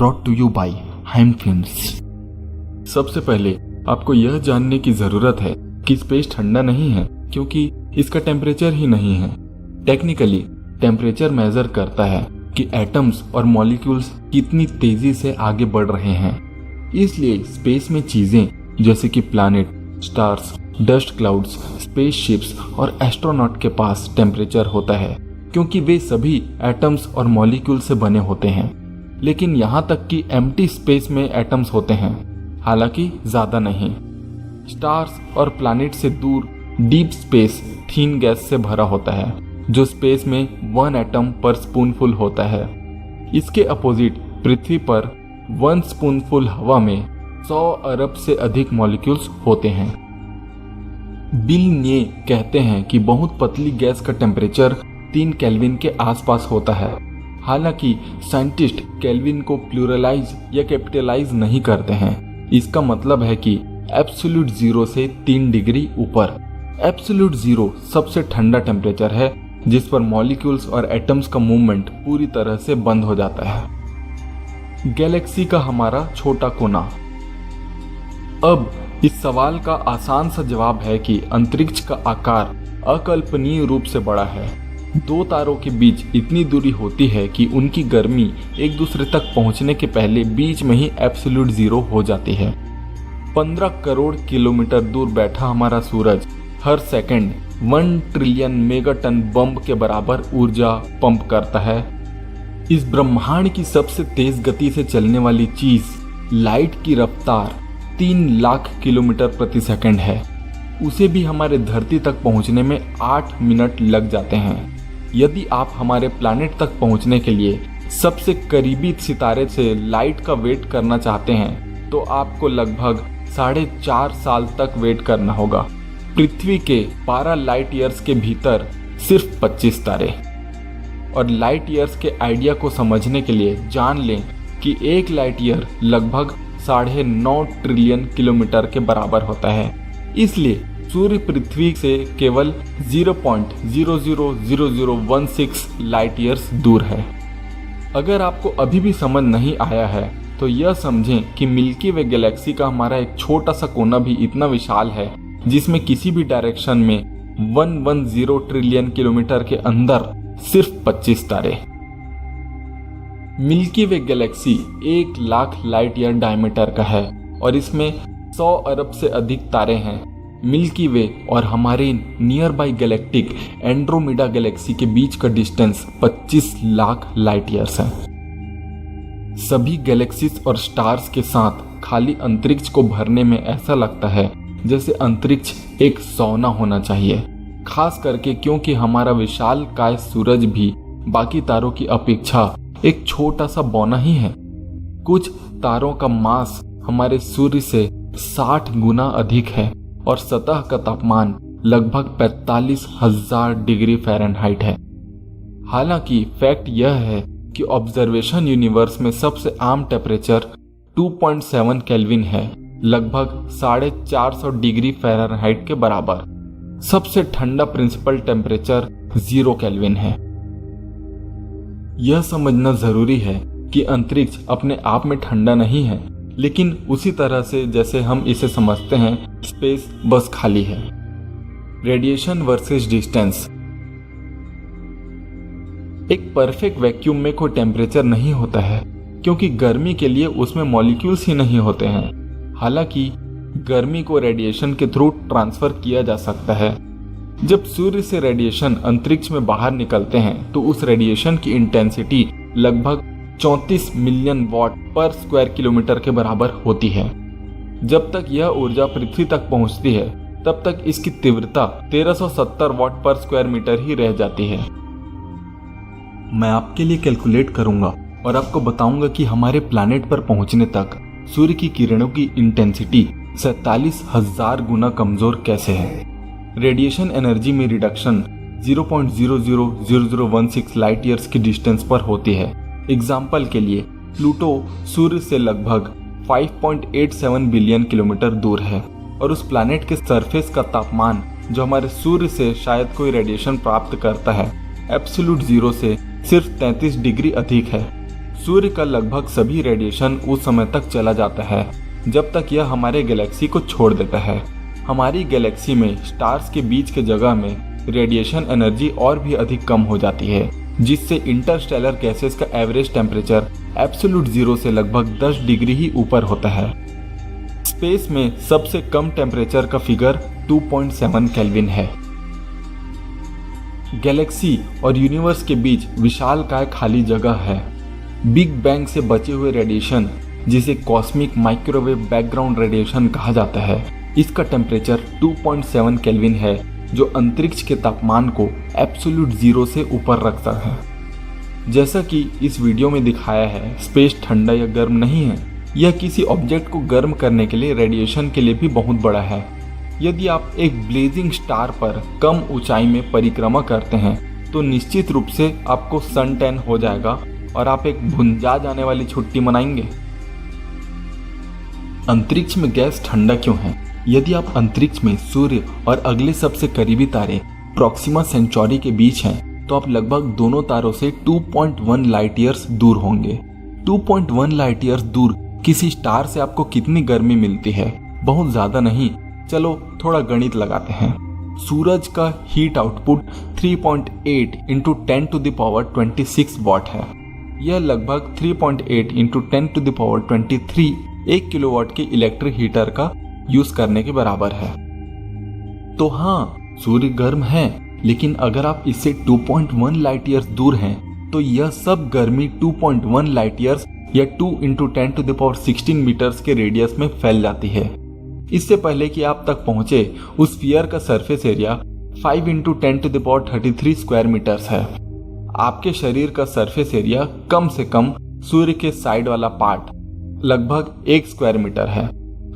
Brought to you by Haim films. सबसे पहले आपको यह जानने की जरूरत है कि स्पेस ठंडा नहीं है क्योंकि इसका टेम्परेचर ही नहीं है। टेक्निकली टेम्परेचर मेजर करता है कि एटम्स और मॉलिक्यूल्स कितनी तेजी से आगे बढ़ रहे हैं। इसलिए स्पेस में चीजें जैसे कि planet, stars, dust clouds, spaceships और एस्ट्रोनॉट के पास टेम्परेचर होता है क्योंकि वे सभी एटम्स और मॉलिक्यूल से बने होते हैं। लेकिन यहाँ तक कि एम्प्टी स्पेस में एटम्स होते हैं, हालांकि ज्यादा नहीं। स्टार्स और प्लैनेट से दूर डीप स्पेस थीन गैस से भरा होता है जो स्पेस में 1 एटम पर स्पूनफुल होता है। इसके अपोजिट पृथ्वी पर 1 स्पूनफुल हवा में 100 अरब से अधिक मॉलिक्यूल्स होते हैं। बिल ने कहते हैं कि बहुत पतली गैस का टेम्परेचर 3 केल्विन के आसपास होता है। हालांकि साइंटिस्ट केल्विन को प्लूरलाइज या कैपिटलाइज नहीं करते हैं। इसका मतलब है कि एब्सोल्यूट जीरो से 3 डिग्री ऊपर। एब्सोल्यूट जीरो सबसे ठंडा टेम्परेचर है जिस पर मॉलिक्यूल्स और एटम्स का मूवमेंट पूरी तरह से बंद हो जाता है। गैलेक्सी का हमारा छोटा कोना। अब इस सवाल का आसान सा जवाब है कि अंतरिक्ष का आकार अकल्पनीय रूप से बड़ा है। 2 तारों के बीच इतनी दूरी होती है कि उनकी गर्मी एक दूसरे तक पहुंचने के पहले बीच में ही एब्सोल्यूट जीरो हो जाती है। 15 करोड़ किलोमीटर दूर बैठा हमारा सूरज हर सेकंड 1 ट्रिलियन मेगाटन बम के बराबर ऊर्जा पंप करता है। इस ब्रह्मांड की सबसे तेज गति से चलने वाली चीज लाइट की रफ्तार 3 लाख किलोमीटर प्रति सेकंड है। उसे भी हमारे धरती तक पहुंचने में 8 मिनट लग जाते हैं। यदि आप हमारे प्लैनेट तक पहुंचने के लिए सबसे करीबी सितारे से लाइट का वेट करना चाहते हैं तो आपको लगभग 4.5 साल तक वेट करना होगा। पृथ्वी के 12 लाइट ईयर्स के भीतर सिर्फ 25 तारे। और लाइट ईयर्स के आइडिया को समझने के लिए जान लें कि 1 लाइट ईयर लगभग 9.5 ट्रिलियन किलोमीटर के बराबर होता है। इसलिए सूर्य पृथ्वी से केवल 0.000016 लाइट ईयर्स दूर है। अगर आपको अभी भी समझ नहीं आया है तो यह समझें कि मिल्की वे गैलेक्सी का हमारा एक छोटा सा कोना भी इतना विशाल है जिसमें किसी भी डायरेक्शन में 110 ट्रिलियन किलोमीटर के अंदर सिर्फ 25 तारे। Milky Way galaxy 1 lakh light year diameter का है और इसमें 100 अरब से अधिक तारे हैं। मिल्की वे और हमारे near by galactic Andromeda Galaxy के बीच का डिस्टेंस 25 लाख लाइट ईयर्स है। सभी गैलेक्सीज और स्टार्स के साथ खाली अंतरिक्ष को भरने में ऐसा लगता है जैसे अंतरिक्ष एक सौना होना चाहिए, खास करके क्योंकि हमारा विशाल काय सूरज भी बाकी तारों की अपेक्षा एक छोटा सा बौना ही है। कुछ तारों का मास हमारे सूर्य से 60 गुना अधिक है और सतह का तापमान लगभग 45,000 डिग्री फ़ारेनहाइट है। हालांकि फैक्ट यह है कि ऑब्जर्वेशन यूनिवर्स में सबसे आम टेम्परेचर 2.7 केल्विन है, लगभग 450 डिग्री फ़ारेनहाइट के बराबर। सबसे ठंडा प्रिंसिपल टेम्परेचर 0 केल्विन है। यह समझना जरूरी है कि अंतरिक्ष अपने आप में ठंडा नहीं है, लेकिन उसी तरह से जैसे हम इसे समझते हैं स्पेस बस खाली है। Radiation versus distance. एक परफेक्ट वैक्यूम में कोई टेम्परेचर नहीं होता है क्योंकि गर्मी के लिए उसमें मॉलिक्यूल्स ही नहीं होते हैं। हालांकि गर्मी को रेडिएशन के थ्रू ट्रांसफर किया जा सकता है। जब सूर्य से रेडिएशन अंतरिक्ष में बाहर निकलते हैं तो उस रेडिएशन की इंटेंसिटी लगभग 34 मिलियन वॉट पर स्क्वायर किलोमीटर के बराबर होती है। जब तक यह ऊर्जा पृथ्वी तक पहुंचती है तब तक इसकी तीव्रता 1370 वॉट पर स्क्वायर मीटर ही रह जाती है। मैं आपके लिए कैलकुलेट करूंगा और आपको बताऊंगा कि हमारे प्लैनेट पर पहुंचने तक सूर्य की किरणों की इंटेंसिटी 47,000 गुना कमजोर कैसे है। रेडिएशन एनर्जी में रिडक्शन 0.000016 लाइट ईयर्स की डिस्टेंस पर होती है। एग्जाम्पल के लिए प्लूटो सूर्य से लगभग 5.87 बिलियन किलोमीटर दूर है और उस प्लैनेट के सरफेस का तापमान जो हमारे सूर्य से शायद कोई रेडिएशन प्राप्त करता है एब्सोल्यूट जीरो से सिर्फ 33 डिग्री अधिक है। सूर्य का लगभग सभी रेडिएशन उस समय तक चला जाता है जब तक यह हमारे गैलेक्सी को छोड़ देता है। हमारी गैलेक्सी में स्टार्स के बीच के जगह में रेडिएशन एनर्जी और भी अधिक कम हो जाती है, जिससे इंटरस्टेलर गैसेस का एवरेज टेम्परेचर एब्सोल्यूट जीरो से लगभग 10 डिग्री ही ऊपर होता है। स्पेस में सबसे कम टेम्परेचर का फिगर 2.7 केल्विन है। गैलेक्सी और यूनिवर्स के बीच विशालकाय खाली जगह है। बिग बैंग से बचे हुए रेडिएशन, जिसे कॉस्मिक माइक्रोवेव बैकग्राउंड रेडिएशन कहा जाता है, इसका टेम्परेचर 2.7 केल्विन है, जो अंतरिक्ष के तापमान को एब्सोल्यूट जीरो से ऊपर रखता है। जैसा कि इस वीडियो में दिखाया है, स्पेस ठंडा या गर्म नहीं है। यह किसी ऑब्जेक्ट को गर्म करने के लिए रेडिएशन के लिए भी बहुत बड़ा है। यदि आप एक ब्लेजिंग स्टार पर कम ऊंचाई में परिक्रमा करते हैं तो निश्चित रूप से आपको सन टैन हो जाएगा और आप एक भुंजा जाने वाली छुट्टी मनाएंगे। अंतरिक्ष में गैस ठंडा क्यों है? यदि आप अंतरिक्ष में सूर्य और अगले सबसे करीबी तारे प्रॉक्सिमा सेंचुरी के बीच हैं, तो आप लगभग दोनों तारों से 2.1 लाइट ईयर्स दूर होंगे। 2.1 लाइट ईयर्स दूर किसी स्टार से आपको कितनी गर्मी मिलती है? बहुत ज्यादा नहीं। चलो थोड़ा गणित लगाते हैं। सूरज का heat output 3.8 into 10 to the power 26 watt है। यह लगभग 3.8 into 10 to the power 23 1 kilowatt के इलेक्ट्रिक हीटर का यूज करने के बराबर है। तो हाँ, सूर्य गर्म है, लेकिन अगर आप इससे 2.1 लाइट ईयर्स दूर हैं, तो यह सब गर्मी 2.1 लाइट ईयर्स या 2 into 10 to the power 16 metres के रेडियस में फैल जाती है। इससे पहले कि आप तक पहुंचे, उस स्फीयर का surface area 5 into 10 to the power 33 square metres है। आपके शरीर का सरफेस एरिया कम से कम सूर्य के साइड वाला पार्ट लगभग 1 स्क्वायर मीटर है।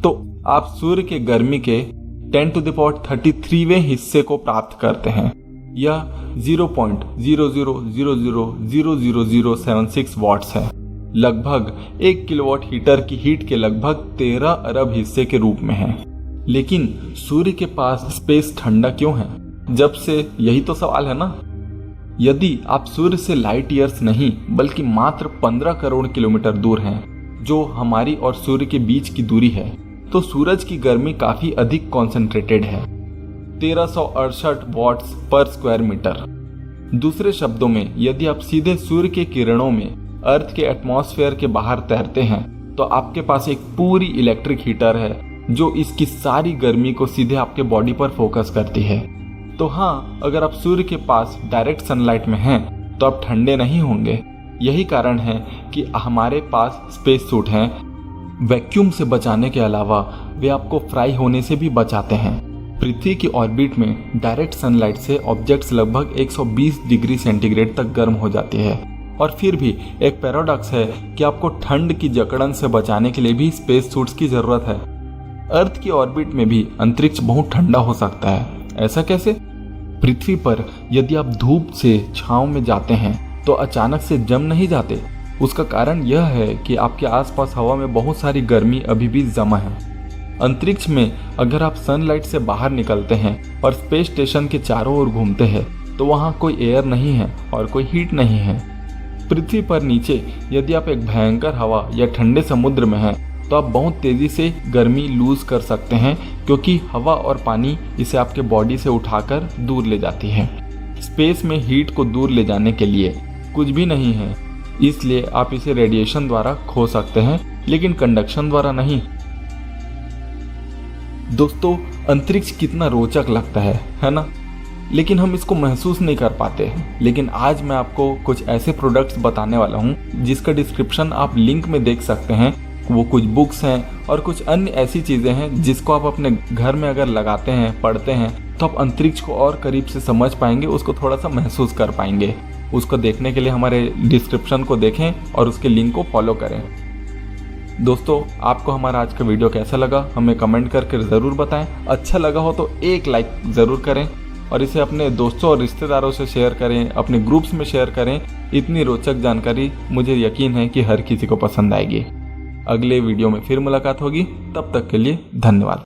तो आप सूर्य के गर्मी के 10 टू द पावर 33वें हिस्से को प्राप्त करते हैं। यह 0.00000076 वॉट्स है, लगभग 1 किलोवाट हीटर की हीट के लगभग 13 अरब हिस्से के रूप में है। लेकिन सूर्य के पास स्पेस ठंडा क्यों है? जब से यही तो सवाल है ना। यदि आप सूर्य से लाइट ईयर्स नहीं बल्कि मात्र 15 करोड़ किलोमीटर दूर हैं, जो हमारी और सूर्य के बीच की दूरी है, तो सूरज की गर्मी काफी अधिक कॉन्सेंट्रेटेड है, 1368 वॉट्स पर स्क्वायर मीटर। दूसरे शब्दों में, यदि आप सीधे सूर्य के किरणों में अर्थ के एटमॉस्फेयर के बाहर तैरते हैं, तो आपके पास एक पूरी इलेक्ट्रिक हीटर है जो इसकी सारी गर्मी को सीधे आपके बॉडी पर फोकस करती है। तो हाँ, अगर आप सूर्य के पास डायरेक्ट सनलाइट में हैं, तो आप ठंडे नहीं होंगे। यही कारण है कि हमारे पास स्पेस सूट हैं। वैक्यूम से बचाने के अलावा वे आपको फ्राई होने से भी बचाते हैं। पृथ्वी की ऑर्बिट में डायरेक्ट सनलाइट से ऑब्जेक्ट्स लगभग 120 डिग्री सेंटीग्रेड तक गर्म हो जाती है। और फिर भी एक पैराडॉक्स है कि आपको ठंड की जकड़न से बचाने के लिए भी स्पेस सूट्स की जरूरत है। अर्थ की ऑर्बिट में भी अंतरिक्ष बहुत ठंडा हो सकता है। ऐसा कैसे? पृथ्वी पर यदि आप धूप से छांव में जाते हैं तो अचानक से जम नहीं जाते। उसका कारण यह है कि आपके आसपास हवा में बहुत सारी गर्मी अभी भी जमा है। अंतरिक्ष में अगर आप सनलाइट से बाहर निकलते हैं और स्पेस स्टेशन के चारों ओर घूमते हैं, तो वहाँ कोई एयर नहीं है और कोई हीट नहीं है। पृथ्वी पर नीचे यदि आप एक भयंकर हवा या ठंडे समुद्र में हैं, तो आप बहुत तेजी से गर्मी लूज कर सकते हैं, क्योंकि हवा और पानी इसे आपके बॉडी से उठाकर दूर ले जाती है। स्पेस में हीट को दूर ले जाने के लिए कुछ भी नहीं है, इसलिए आप इसे रेडिएशन द्वारा खो सकते हैं, लेकिन कंडक्शन द्वारा नहीं। दोस्तों, अंतरिक्ष कितना रोचक लगता है ना? लेकिन हम इसको महसूस नहीं कर पाते। लेकिन आज मैं आपको कुछ ऐसे प्रोडक्ट्स बताने वाला हूँ जिसका डिस्क्रिप्शन आप लिंक में देख सकते हैं। वो कुछ बुक्स हैं और कुछ अन्य ऐसी चीज़ें हैं जिसको आप अपने घर में अगर लगाते हैं, पढ़ते हैं, तो आप अंतरिक्ष को और करीब से समझ पाएंगे, उसको थोड़ा सा महसूस कर पाएंगे। उसको देखने के लिए हमारे डिस्क्रिप्शन को देखें और उसके लिंक को फॉलो करें। दोस्तों, आपको हमारा आज का वीडियो कैसा लगा हमें कमेंट करके ज़रूर बताएं। अच्छा लगा हो तो एक लाइक ज़रूर करें और इसे अपने दोस्तों और रिश्तेदारों से शेयर करें, अपने ग्रुप्स में शेयर करें। इतनी रोचक जानकारी मुझे यकीन है कि हर किसी को पसंद आएगी। अगले वीडियो में फिर मुलाकात होगी, तब तक के लिए धन्यवाद।